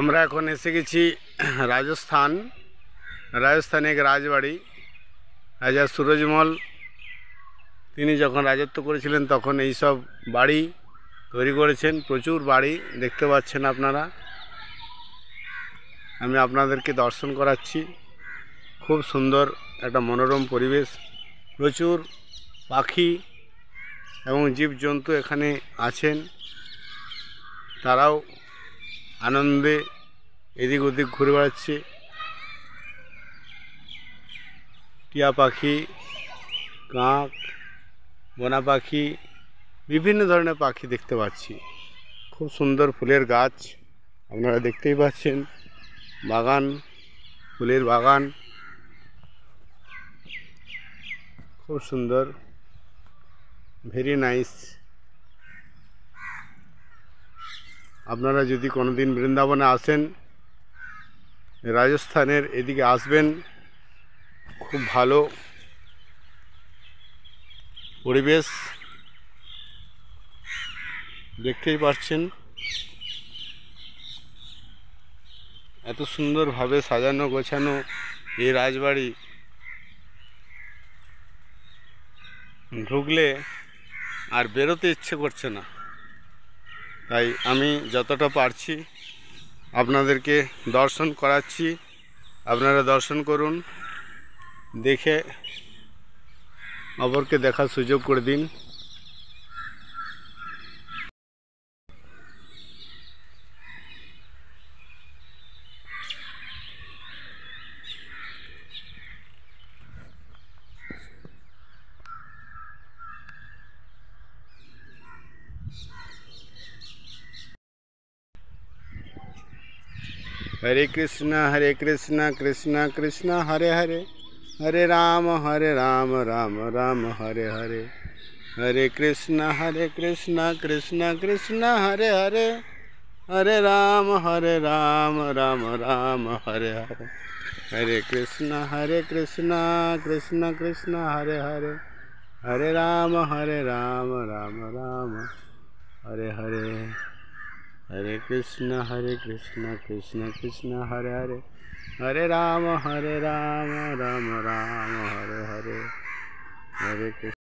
আমরা এখন এসে গেছি রাজস্থানে এক রাজবাড়ি। রাজা সুরজমল তিনি যখন রাজত্ব করেছিলেন তখন এই সব বাড়ি তৈরি করেছেন। প্রচুর বাড়ি দেখতে পাচ্ছেন আপনারা। আমি আপনাদেরকে দর্শন করাচ্ছি। খুব সুন্দর একটা মনোরম পরিবেশ, প্রচুর পাখি এবং জীবজন্তু এখানে আছেন। তারাও আনন্দে এদিক ওদিক ঘুরে বেড়াচ্ছে। টিয়া পাখি, কাক, বনা পাখি, বিভিন্ন ধরনের পাখি দেখতে পাচ্ছি। খুব সুন্দর ফুলের গাছ আপনারা দেখতেই পাচ্ছেন। বাগান, ফুলের বাগান খুব সুন্দর, ভেরি নাইস। আপনারা যদি কোনোদিন বৃন্দাবনে আসেন, রাজস্থানের এদিকে আসবেন। খুব ভালো পরিবেশ দেখতেই পাচ্ছেন। এত সুন্দরভাবে সাজানো গোছানো এই রাজবাড়ি, ঢুকলে আর বেরোতে ইচ্ছে করছে না। তাই আমি যতটা পারছি আপনাদেরকে দর্শন করাচ্ছি। আপনারা দর্শন করুন, দেখে অপরকে দেখার সুযোগ করে দিন। हरे कृष्णा कृष्णा कृष्णा हरे हरे, हरे राम राम राम हरे हरे। हरे कृष्णा कृष्णा कृष्णा हरे हरे, हरे राम राम राम हरे हरे। हरे कृष्णा कृष्णा कृष्णा हरे हरे, हरे राम राम हरे हरे। हरे कृष्णा कृष्णा कृष्णा हरे हरे, हरे राम राम राम हरे हरे। हरे कृष्ण।